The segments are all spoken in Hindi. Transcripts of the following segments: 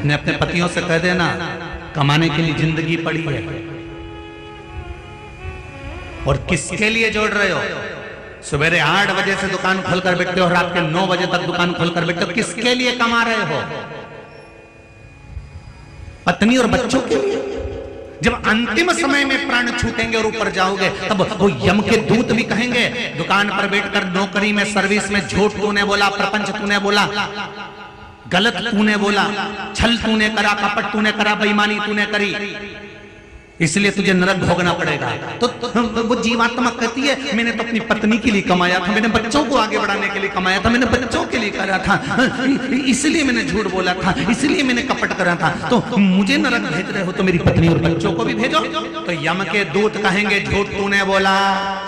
ने अपने पतियों से कह देना कमाने के लिए जिंदगी पड़ी है। और किसके लिए जोड़ रहे हो? सवेरे 8 बजे से दुकान खोलकर बैठते हो, रात के 9 बजे तक दुकान खोलकर बैठते हो, किसके लिए कमा रहे हो? पत्नी और बच्चों के लिए। जब अंतिम समय में प्राण छूटेंगे और ऊपर जाओगे, तब वो यम के दूत भी कहेंगे, दुकान पर बैठकर नौकरी में, सर्विस में झूठ तूने बोला, प्रपंच तूने बोला, गलत तूने बोला, छल तूने करा, कपट तूने करा, बेईमानी तूने करी, इसलिए तुझे नरक भोगना पड़ेगा। तो वो जीवात्मा कहती है मैंने तो अपनी पत्नी के लिए कमाया था, मैंने बच्चों को आगे बढ़ाने के लिए कमाया था, मैंने बच्चों के लिए करा था, इसलिए मैंने झूठ बोला था, इसलिए मैंने कपट करा था, तो मुझे नरक भेज रहे हो तो मेरी पत्नी और बच्चों को भी भेजो। तो यम के दूत कहेंगे झूठ तूने बोला,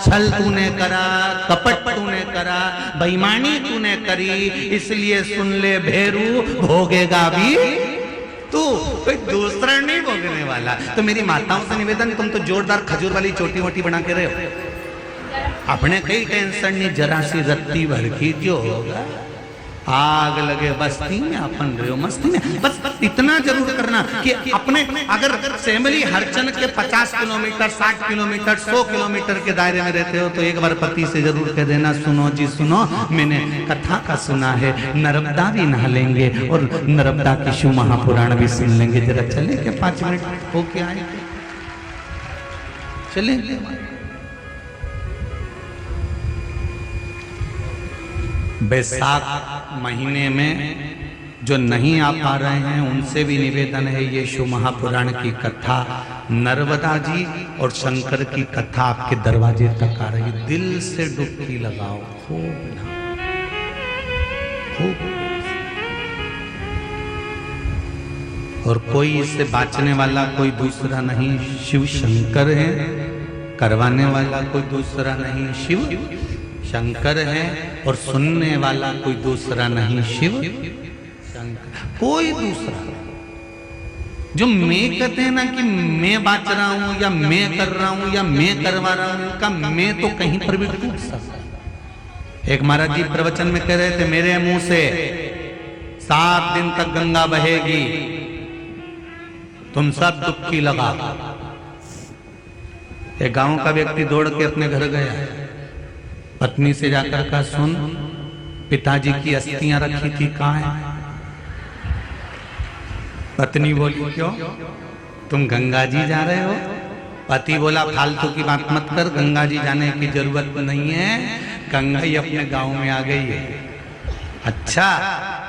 छल तूने करा, कपट तूने करा, बेईमानी तूने करी, इसलिए सुन ले भेरू, भोगेगा भी तू, कोई दूसरा नहीं भोगने वाला। तो मेरी माताओं से निवेदन, तुम तो जोरदार खजूर वाली चोटी वोटी बना के रहे हो, अपने कई टेंशन नहीं, जरा सी रत्ती भर की जो होगा, आग लगे बस्ती में अपन रहे हो मस्ती में। बस इतना जरूर करना कि अपने अगर सेमली हरचन के 50 किलोमीटर, 60 किलोमीटर, 100 किलोमीटर के दायरे में रहते हो, तो एक बार पति से जरूर कह देना, सुनो जी सुनो, मैंने कथा का सुना है, नर्मदा भी नहा लेंगे और नर्मदा की शिव महापुराण भी सुन लेंगे, जरा चले के 5 मिनट होके आए, चलेंगे। बैसाख महीने में जो नहीं आ पा रहे हैं उनसे भी निवेदन है, ये शिव महापुराण की कथा, नर्मदा जी और शंकर की कथा आपके दरवाजे तक आ रही, दिल से डुबकी लगाओ खूब ना, खूब। और कोई इससे बाँचने वाला कोई दूसरा नहीं, शिव शंकर है, करवाने वाला कोई दूसरा नहीं, शिव शंकर है, और सुनने वाला कोई दूसरा नहीं, शिव शंकर, कोई दूसरा। जो मैं कहते हैं ना कि मैं बाँच रहा हूं या मैं कर रहा हूं या मैं करवा रहा हूं, उनका मैं तो कहीं पर भी टूट सकता है। एक महाराज जी प्रवचन में कह रहे थे, मेरे मुंह से 7 दिन तक गंगा बहेगी, तुम सब डुबकी लगा। एक गांव का व्यक्ति दौड़ के अपने घर गया, पत्नी से जाकर कहा, सुन पिताजी की अस्थियां रखी थी कहाँ है? पत्नी बोली क्यों, तुम गंगा जी जा रहे हो? पति बोला फालतू की बात मत कर, गंगा जी जाने की जरूरत नहीं है, गंगा ही अपने गांव में आ गई है। अच्छा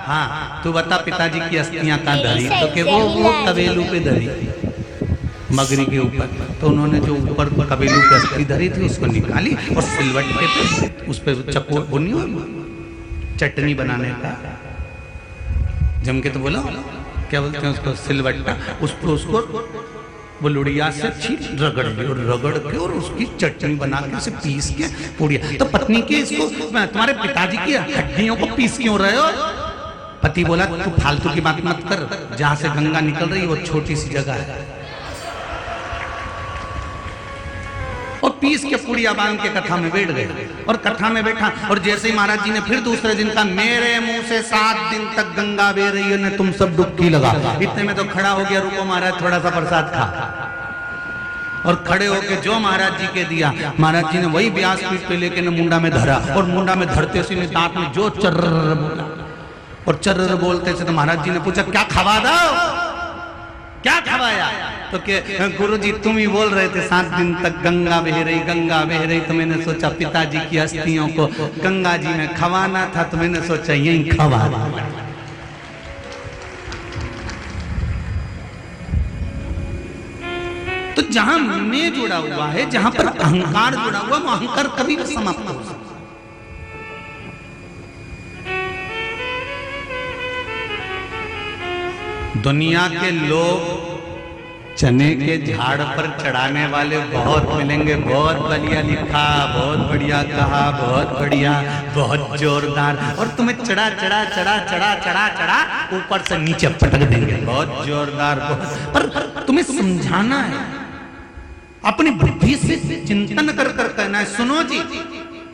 हाँ, तू बता पिताजी की अस्थियां कहाँ धरी? तो के वो तबेलू पे धरी, मगरी के ऊपर। तो उन्होंने जो ऊपर कबीलू की अस्थि धरी थी उसको निकाली और सिलवट्टे पे उस पर चक्कू बुनी और चटनी बनाने का जम के, तो बोला क्या बोलते हैं उसको, सिलवट्टा, उसको वो लुड़िया से छीट रगड़ ली और रगड़ के और उसकी चटनी बना के उसे पीस के पुड़िया। तो पत्नी के इसको, तुम्हारे पिताजी की हड्डियों को पीस क्यों रहे हो? पति बोला तू फालतू की बात मत कर, जहां से गंगा निकल रही है वो छोटी सी जगह है, और पीस के पुड़िया बांध के कथा में बैठ गए। और कथा में बैठा, और जैसे ही महाराज जी ने फिर दूसरे दिन कहा, मेरे मुंह से 7 दिन तक गंगा बह रही है, ने तुम सब डुबकी लगा। इतने में तो खड़ा हो गया, रुको महाराज थोड़ा सा प्रसाद खा, और खड़े होके जो महाराज जी के दिया, महाराज जी ने वही व्यास पीठ पे लेके मुंडा में धरा, और मुंडा में धरते से दांत में जो चर्र बोला, और चर्र बोलते से तो महाराज जी ने पूछा क्या खवा दो, क्या खवाया? तो के गुरुजी तुम ही बोल रहे थे 7 दिन तक गंगा बह रही, गंगा बह रही, तो मैंने सोचा पिताजी की अस्थियों को गंगा जी में खवाना था, तो मैंने सोचा यही खवा। तो जहां मैं जुड़ा हुआ है, जहां पर अहंकार जुड़ा हुआ, वो अहंकार कभी भी समाप्त हो सकता। दुनिया के लोग चने के झाड़ पर चढ़ाने वाले बहुत मिलेंगे, बहुत बढ़िया लिखा, बहुत बढ़िया कहा, बहुत बढ़िया, बहुत जोरदार, और तुम्हें चढ़ा चढ़ा चढ़ा चढ़ा चढ़ा चढ़ा ऊपर से नीचे पटक देंगे, बहुत जोरदार, बहुत। पर तुम्हें समझाना है, अपनी बुद्धि से चिंतन कर कर कहना है, सुनो जी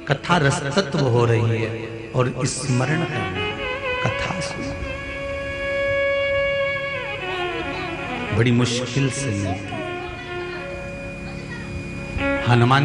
कथा रसतत्व हो रही है और स्मरण करना, कथा सुनो। बड़ी मुश्किल से मिलती। हनुमान